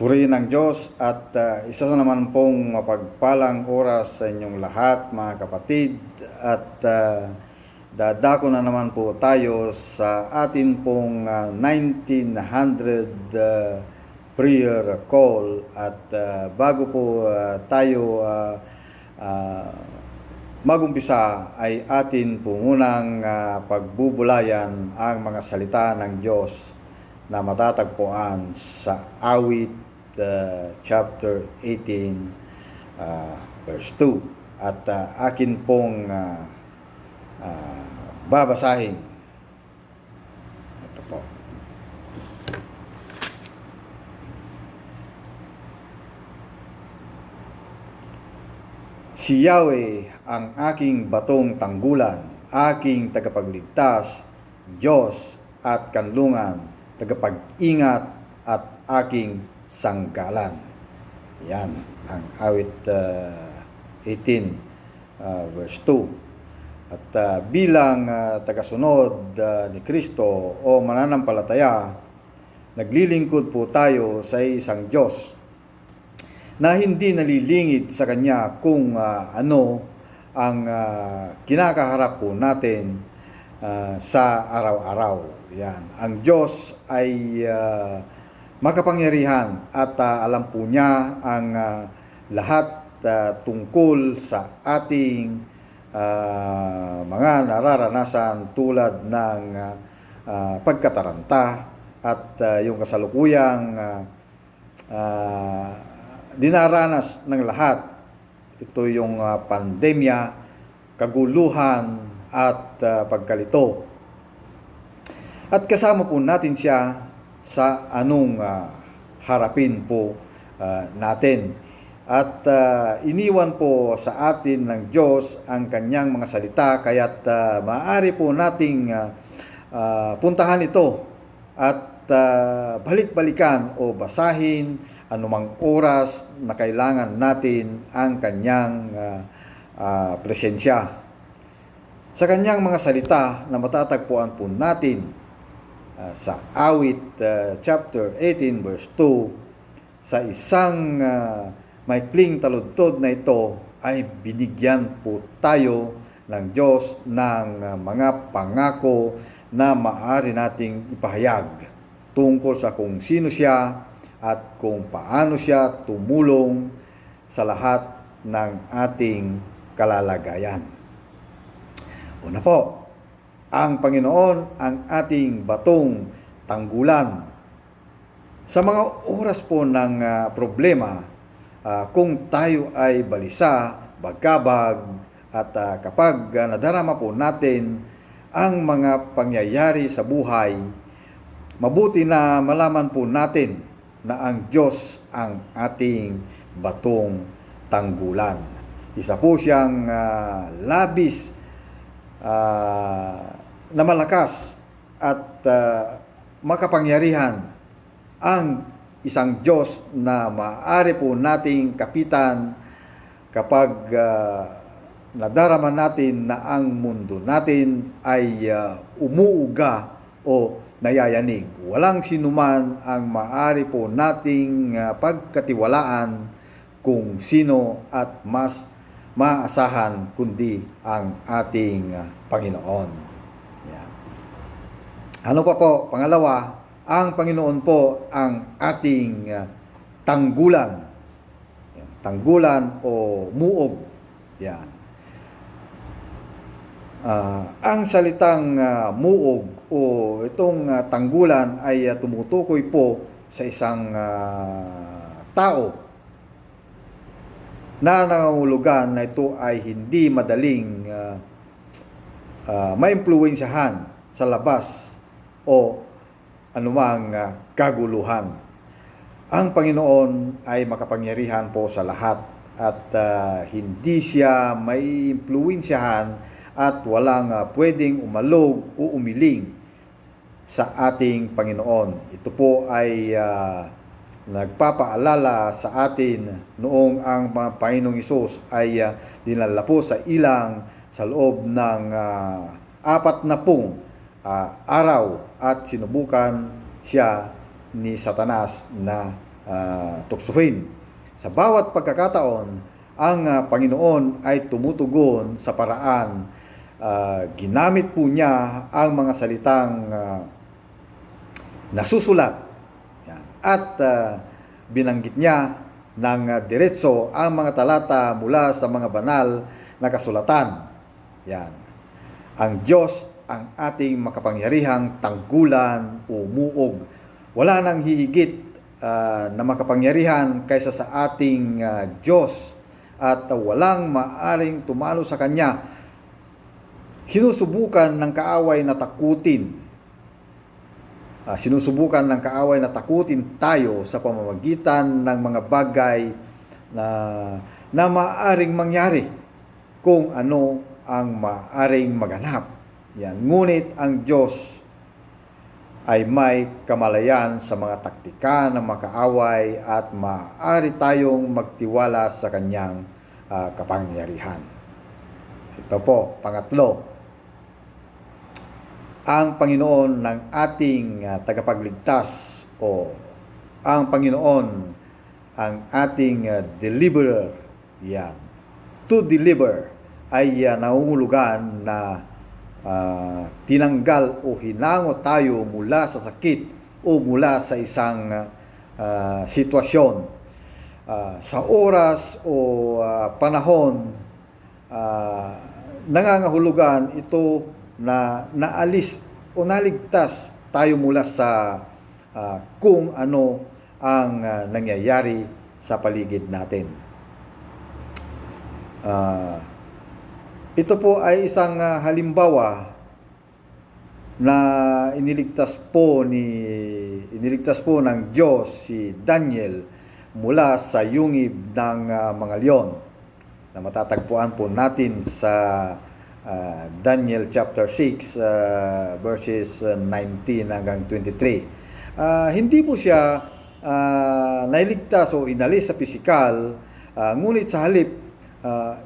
Purihin ng Diyos at isa na naman pong mapagpalang oras sa inyong lahat, mga kapatid. At dadako na naman po tayo sa atin pong 1900 prayer call. At bago po tayo magumpisa ay atin po munang pagbubulayan ang mga salita ng Diyos na matatagpuan sa Awit chapter 18 verse 2 at akin pong babasahin. Ito po. Si Yahweh ang aking batong tanggulan, aking tagapagligtas, Diyos at kanlungan, tagapag-ingat at aking sanggalan. Yan ang Awit 18 verse 2. At bilang tagasunod ni Kristo o mananampalataya, naglilingkod po tayo sa isang Diyos na hindi nalilingid sa Kanya kung ano ang kinakaharap po natin sa araw-araw. Yan. Ang Diyos ay makapangyarihan at alam po niya ang lahat tungkol sa ating mga nararanasan tulad ng pagkataranta at yung kasalukuyang dinaranas ng lahat. Ito yung pandemya, kaguluhan at pagkalito. At kasama po natin siya sa anong harapin po natin. At iniwan po sa atin ng Diyos ang kanyang mga salita, kaya't maaari po nating puntahan ito at balik-balikan o basahin anumang oras na kailangan natin ang kanyang presensya. Sa kanyang mga salita na matatagpuan po natin sa Awit chapter 18 verse 2, sa isang maikling taludtod na ito ay binigyan po tayo ng Diyos ng mga pangako na maaari nating ipahayag tungkol sa kung sino siya at kung paano siya tumulong sa lahat ng ating kalalagayan. Una po, ang Panginoon ang ating batong tanggulan. Sa mga oras po ng problema, kung tayo ay balisa, bagabag, at kapag nadarama po natin ang mga pangyayari sa buhay, mabuti na malaman po natin na ang Diyos ang ating batong tanggulan. Isa po siyang labis na malakas at makapangyarihan, ang isang Diyos na maaari po nating kapitan kapag nadarama natin na ang mundo natin ay umuuga o nayayanig. Walang sinuman ang maaari po nating pagkatiwalaan kung sino at mas maasahan kundi ang ating Panginoon. Yan. Ano pa po? Pangalawa, ang Panginoon po ang ating tanggulan. Yan. Tanggulan o muog. Yan. Ang salitang muog o itong tanggulan ay tumutukoy po sa isang tao na nangangahulugan na ito ay hindi madaling maimpluwensyahan sa labas o anumang kaguluhan. Ang Panginoon ay makapangyarihan po sa lahat at hindi siya maiimpluwensyahan at walang pwedeng umalog o umiling sa ating Panginoon. Ito po ay nagpapaalala sa atin noong ang Panginoong Hesus ay dinala po sa ilang sa loob ng 40 araw at sinubukan siya ni Satanas na tuksuhin. Sa bawat pagkakataon, ang Panginoon ay tumutugon sa paraan. Ginamit po niya ang mga salitang nasusulat. Yan. At binanggit niya ng diretso ang mga talata mula sa mga banal na kasulatan. Yan. Ang Diyos ang ating makapangyarihang tanggulan o muog. Wala nang hihigit na makapangyarihan kaysa sa ating Diyos at walang maaring tumalo sa Kanya. Sinusubukan ng kaaway na takutin. Sinusubukan ng kaaway na takutin tayo sa pamamagitan ng mga bagay na maaring mangyari kung ano ang maaring maganap. Yan. Ngunit ang Diyos ay may kamalayan sa mga taktika ng makaaway at maaari tayong magtiwala sa Kanyang kapangyarihan. Ito po, pangatlo. Ang Panginoon ng ating tagapagligtas o ang Panginoon ang ating deliverer. Yan. To deliver ay nangungulugan na tinanggal o hinango tayo mula sa sakit o mula sa isang sitwasyon. Sa oras o panahon, nangangahulugan ito na naalis o naligtas tayo mula sa kung ano ang nangyayari sa paligid natin. Ito po ay isang halimbawa na iniligtas po ng Diyos si Daniel mula sa yungib ng mga leon na matatagpuan po natin sa Daniel chapter 6 verses 19 hanggang 23. Hindi po siya nailigtas o inalis sa pisikal, ngunit sa halip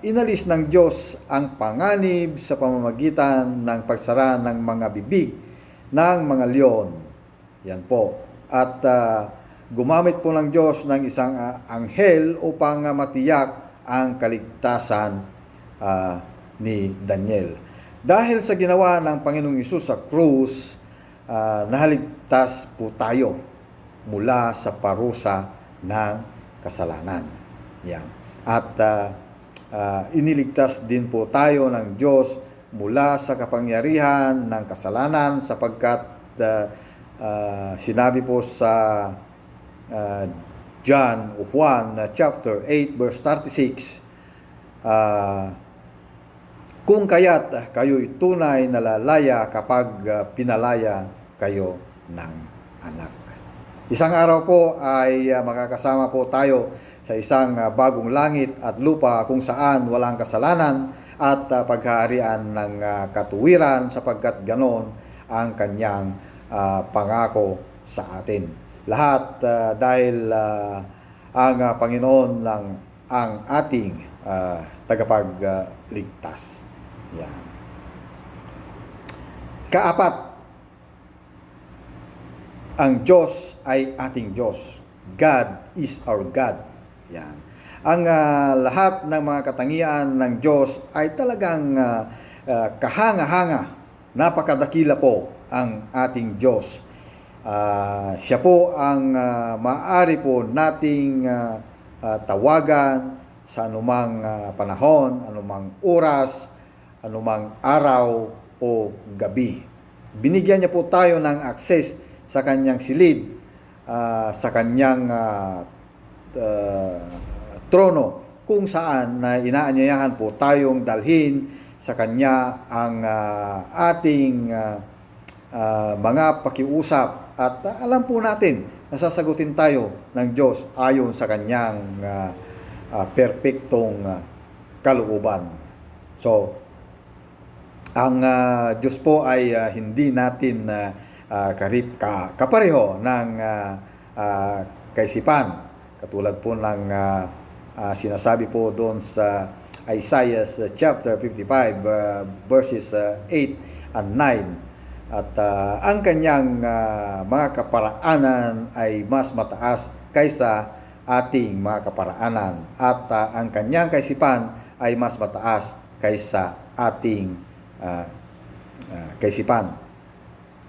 inalis ng Diyos ang panganib sa pamamagitan ng pagsara ng mga bibig ng mga leon. Yan po. At gumamit po ng Diyos ng isang anghel upang matiyak ang kaligtasan ni Daniel. Dahil sa ginawa ng Panginoong Hesus sa krus, nahaligtas po tayo mula sa parusa ng kasalanan. Yan. At iniligtas din po tayo ng Diyos mula sa kapangyarihan ng kasalanan sapagkat sinabi po sa John o Juan chapter 8 verse 36, kung kaya't kayo'y tunay na lalaya kapag pinalaya kayo ng anak. Isang araw po ay makakasama po tayo sa isang bagong langit at lupa kung saan walang kasalanan at paghaharian ng katuwiran sapagkat ganon ang Kanyang pangako sa atin. Lahat dahil ang Panginoon lang ang ating tagapagligtas. Yan. Kaapat, ang Diyos ay ating Diyos. God is our God. Yan. Ang lahat ng mga katangian ng Diyos ay talagang kahanga-hanga. Napakadakila po ang ating Diyos. Siya po ang maaari po nating tawagan sa anumang panahon, anumang oras, anumang araw o gabi. Binigyan niya po tayo ng access sa Kanyang silid, sa Kanyang trono, kung saan inaanyayahan po tayong dalhin sa Kanya ang ating mga pakiusap at alam po natin na sasagutin tayo ng Diyos ayon sa Kanyang perpektong kalooban. So, ang Diyos po ay hindi natin kapareho ng kaisipan. Katulad po ng sinasabi po doon sa Isaiah chapter 55 verses 8 and 9. At ang kanyang mga kaparaanan ay mas mataas kaysa ating mga kaparaanan. At ang kanyang kaisipan ay mas mataas kaysa ating kaisipan.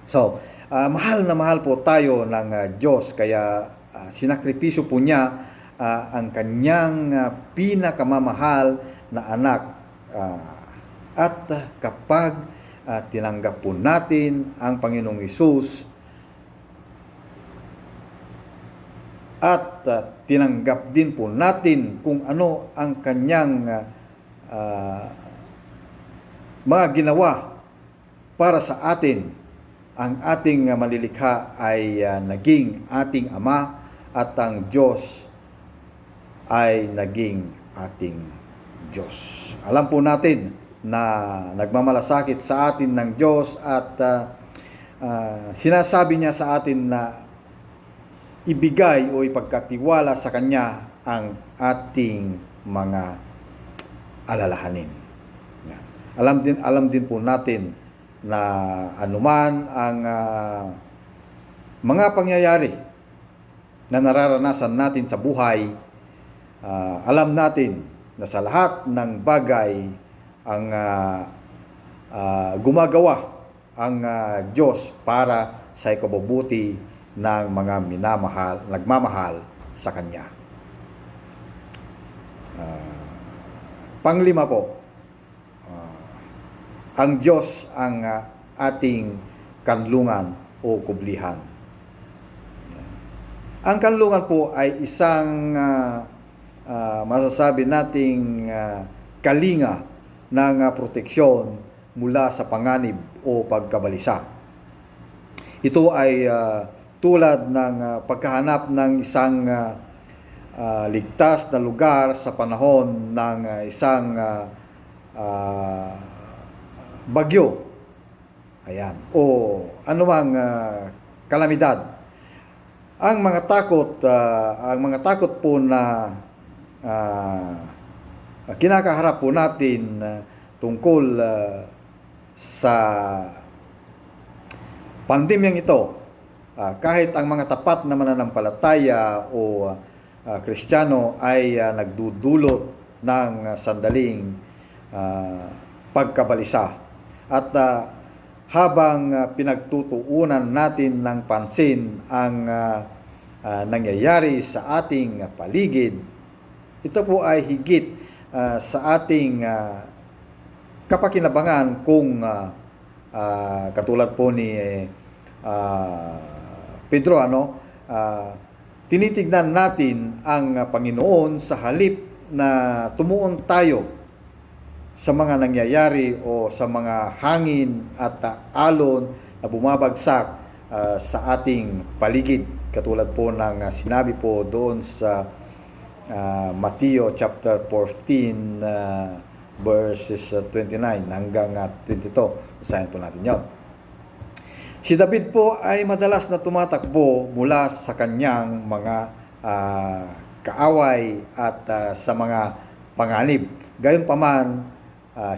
So, mahal na mahal po tayo ng Diyos, kaya sinakripisyo po niya ang kanyang pinakamamahal na anak. At kapag tinanggap po natin ang Panginoong Hesus at tinanggap din po natin kung ano ang kanyang mga ginawa para sa atin, ang ating malilikha ay naging ating Ama at ang Diyos ay naging ating Diyos. Alam po natin na nagmamalasakit sa atin ng Diyos at sinasabi niya sa atin na ibigay o ipagkatiwala sa Kanya ang ating mga alalahanin. Alam din po natin na anuman ang mga pangyayari na nararanasan natin sa buhay, alam natin na sa lahat ng bagay ang gumagawa ang Diyos para sa ikabubuti ng mga nagmamahal sa Kanya. Panglima po, ang Diyos ang ating kanlungan o kublihan. Ang kanlungan po ay isang masasabi nating kalinga ng proteksyon mula sa panganib o pagkabalisa. Ito ay tulad ng pagkahanap ng isang ligtas na lugar sa panahon ng isang bagyo. Ayan. O anumang kalamidad. Ang mga takot po na kinakaharap po natin tungkol sa pandemyang ito, kahit ang mga tapat na mananampalataya o Kristiyano ay nagdudulot ng sandaling pagkabalisa. At habang pinagtutuunan natin ng pansin ang nangyayari sa ating paligid, ito po ay higit sa ating kapakinabangan kung katulad po ni Pedro, tinitignan natin ang Panginoon sa halip na tumuon tayo sa mga nangyayari o sa mga hangin at alon na bumabagsak sa ating paligid. Katulad po ng sinabi po doon sa Mateo chapter 14 verses 29 hanggang 22. Basahin po natin yon. Si David po ay madalas na tumatakbo mula sa kanyang mga kaaway at sa mga panganib. Gayunpaman,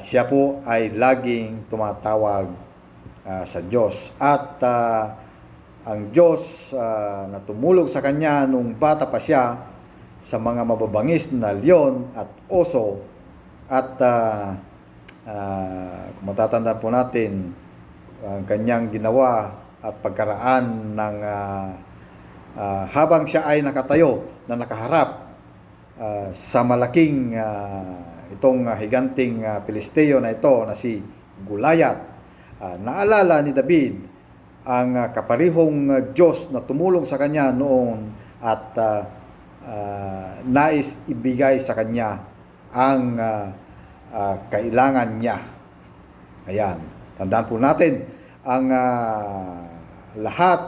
siya po ay laging tumatawag sa Diyos. At ang Diyos na tumulog sa kanya nung bata pa siya sa mga mababangis na leon at oso. At kung matatandaan po natin ang kanyang ginawa at pagkaraan ng habang siya ay nakatayo na nakaharap sa malaking itong higanting Pilisteo na ito na si Goliath. Naalala ni David ang kaparihong Diyos na tumulong sa kanya noon at nais ibigay sa kanya ang kailangan niya. Ayan. Tandaan po natin ang lahat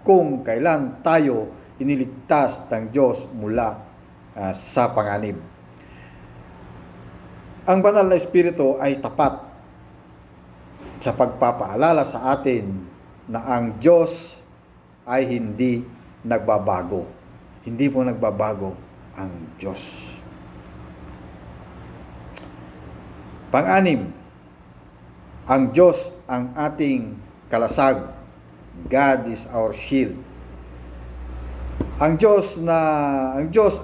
kung kailan tayo iniligtas ng Diyos mula sa panganib. Ang banal na Espiritu ay tapat sa pagpapaalala sa atin na ang Diyos ay hindi nagbabago. Hindi po nagbabago ang Diyos. Pang-anim, ang Diyos ang ating kalasag. God is our shield. Ang Diyos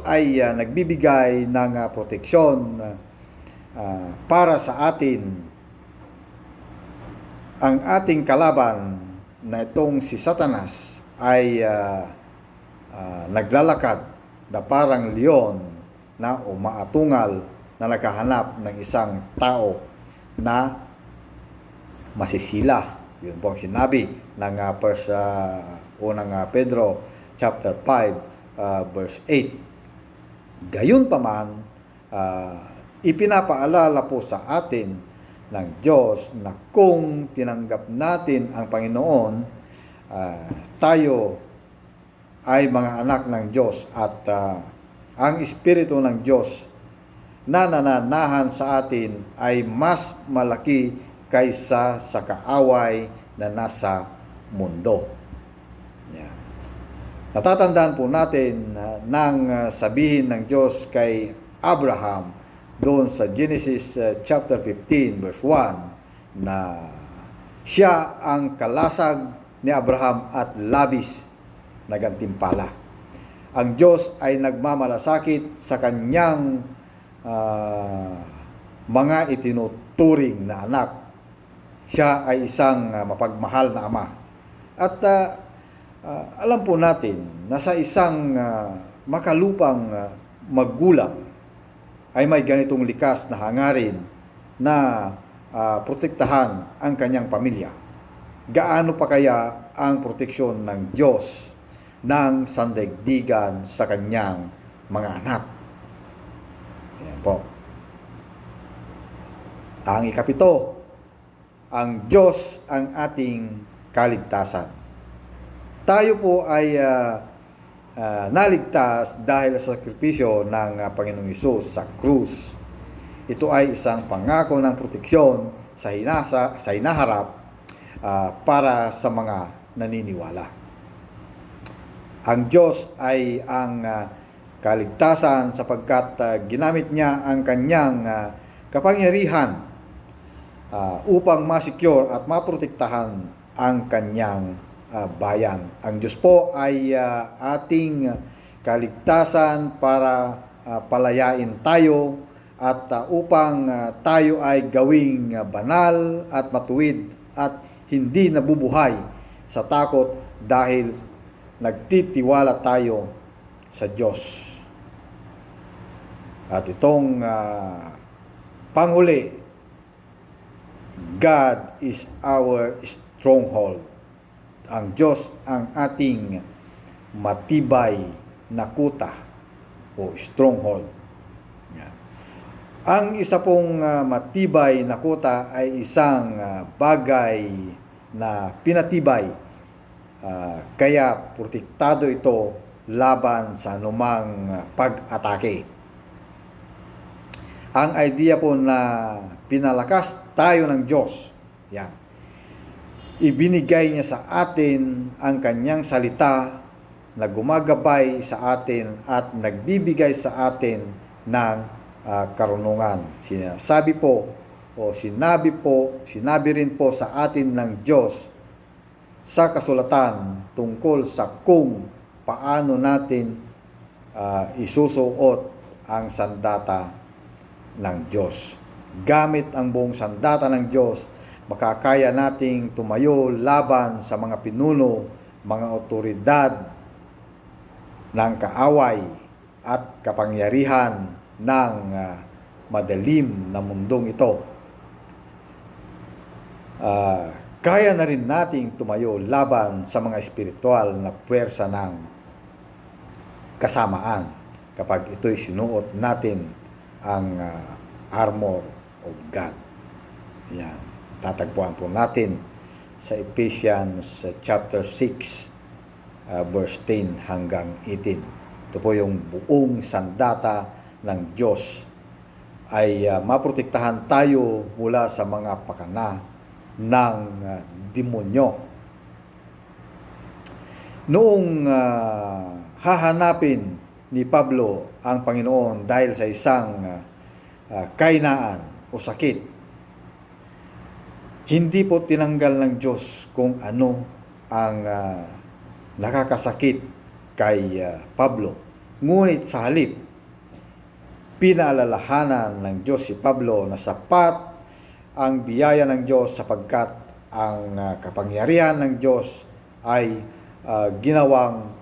ay nagbibigay ng proteksyon para sa atin. Ang ating kalaban na itong si Satanas ay naglalakad na parang leon na umaatungal na naghahanap ng isang tao na masisila. Yun po ang sinabi ng unang Pedro chapter 5 verse 8. Gayunpaman, ipinapaalala po sa atin ng Diyos na kung tinanggap natin ang Panginoon, tayo ay mga anak ng Diyos at ang Espiritu ng Diyos na nananahan sa atin ay mas malaki kaysa sa kaaway na nasa mundo. Yan. Natatandaan po natin nang sabihin ng Diyos kay Abraham doon sa Genesis chapter 15 verse 1 na siya ang kalasag ni Abraham at labis na gantimpala. Ang Diyos ay nagmamalasakit sa kanyang mga itinuturing na anak. Siya ay isang mapagmahal na ama. At alam po natin na sa isang makalupang magulang ay may ganitong likas na hangarin na protektahan ang kanyang pamilya. Gaano pa kaya ang proteksyon ng Diyos ng sandaigdigan sa kanyang mga anak? Ayan po. Ang ikapito, ang Diyos ang ating kaligtasan. Tayo po ay naligtas dahil sa sakripisyo ng Panginoong Hesus sa krus. Ito ay isang pangako ng proteksyon sa hinaharap para sa mga naniniwala. Ang Diyos ay ang kaligtasan sapagkat ginamit niya ang kanyang kapangyarihan upang ma-secure at maprotektahan ang kanyang bayan. Ang Diyos po ay ating kaligtasan para palayain tayo at upang tayo ay gawing banal at matuwid at hindi nabubuhay sa takot dahil nagtitiwala tayo sa Diyos. At itong panghuli, God is our stronghold. Ang Diyos ang ating matibay na kuta o stronghold. Ang isa pong matibay na kuta ay isang bagay na pinatibay. Kaya protektado ito laban sa anumang pag-atake. Ang idea po na pinalakas tayo ng Diyos, yan. Ibinigay niya sa atin ang kanyang salita na gumagabay sa atin at nagbibigay sa atin ng karunungan. Sinabi rin po sa atin ng Diyos sa kasulatan tungkol sa kung paano natin isusuot ang sandata ng Diyos. Gamit ang buong sandata ng Diyos, makakaya nating tumayo laban sa mga pinuno, mga otoridad ng kaaway at kapangyarihan ng madilim na mundong ito. Kaya na rin nating tumayo laban sa mga espiritual na puwersa ng kasamaan kapag ito'y sinuot natin ang armor of God. Yan. Tatagpuan po natin sa Ephesians chapter 6 verse 10 hanggang 18. Ito po yung buong sandata ng Diyos ay maprotektahan tayo mula sa mga pakana ng demonyo. Noong hahanapin ni Pablo ang Panginoon dahil sa isang kainaan o sakit, Hindi po tinanggal ng Diyos kung ano ang nakakasakit kay Pablo. Ngunit sa halip, pinaalalahanan ng Diyos si Pablo na sapat ang biyaya ng Diyos sapagkat ang kapangyarihan ng Diyos ay ginawang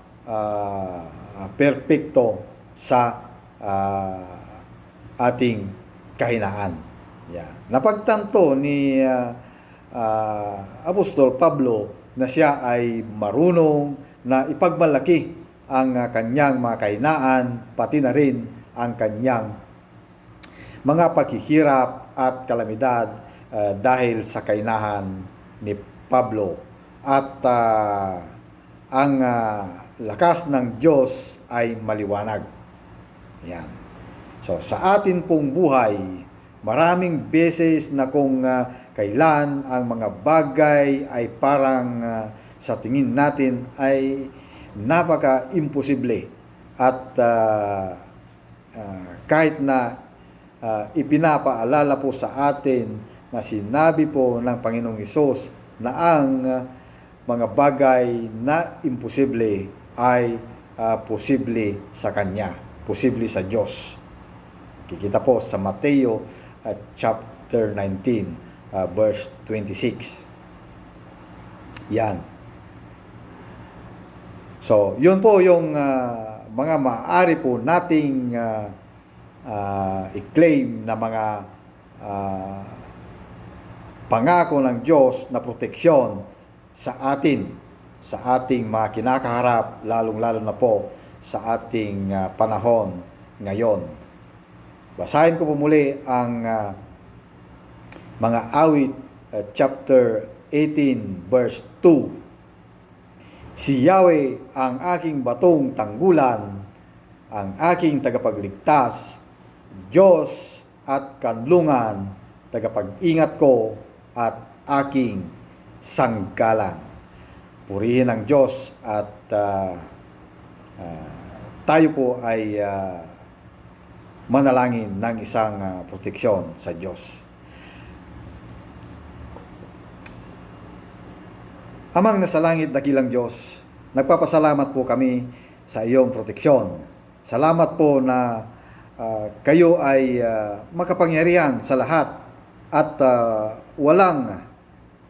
perpekto sa ating kahinaan. Yeah. Napagtanto ni Apostol Pablo na siya ay marunong na ipagmalaki ang kanyang mga kahinaan, pati na rin ang kanyang mga paghihirap at kalamidad dahil sa kainahan ni Pablo. At ang lakas ng Diyos ay maliwanag. Yan. So, sa atin pong buhay, maraming beses na kung kailan ang mga bagay ay parang sa tingin natin ay napaka-imposible. At kahit na ipinapaalala po sa atin na sinabi po ng Panginoong Hesus na ang mga bagay na imposible ay posible sa Kanya, posible sa Diyos. Kikita po sa Mateo chapter 19, verse 26. Yan. So, yun po yung mga maaari po nating i-claim na mga pangako ng Diyos na proteksyon sa atin, sa ating mga kinakaharap, lalong-lalo na po sa ating panahon ngayon. Basahin ko po muli ang mga awit, chapter 18, verse 2. Si Yahweh ang aking batong tanggulan, ang aking tagapagligtas, Diyos at kanlungan, tagapag-ingat ko at aking sanggalang. Purihin ang Diyos at tayo po ay manalangin ng isang proteksyon sa Diyos. Amang nasa langit, dakilang Diyos, nagpapasalamat po kami sa iyong proteksyon. Salamat po na kayo ay makapangyarihan sa lahat at walang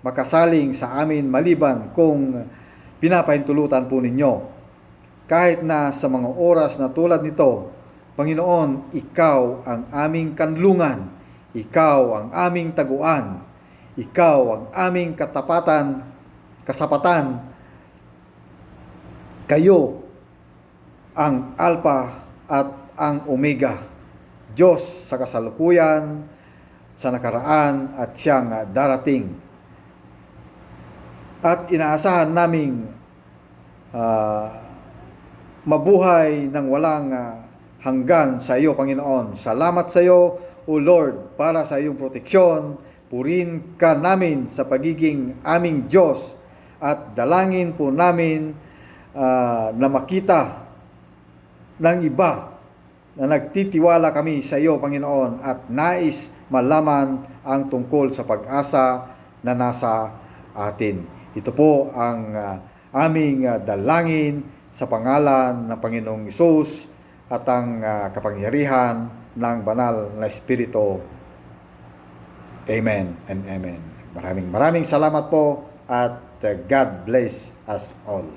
makasaling sa amin maliban kung pinapahintulutan po ninyo. Kahit na sa mga oras na tulad nito, Panginoon, ikaw ang aming kanlungan, ikaw ang aming taguan, ikaw ang aming kasapatan, kayo ang Alpha at ang Omega, Diyos sa kasalukuyan, sa nakaraan at siyang darating. At inaasahan naming mabuhay ng walang hanggan sa iyo, Panginoon. Salamat sa iyo, O Lord, para sa iyong proteksyon. Purin ka namin sa pagiging aming Diyos at dalangin po namin na makita ng iba na nagtitiwala kami sa iyo, Panginoon, at nais malaman ang tungkol sa pag-asa na nasa atin. Ito po ang aming dalangin sa pangalan ng Panginoong Hesus at ang kapangyarihan ng banal na Espiritu. Amen and amen. Maraming salamat po at God bless us all.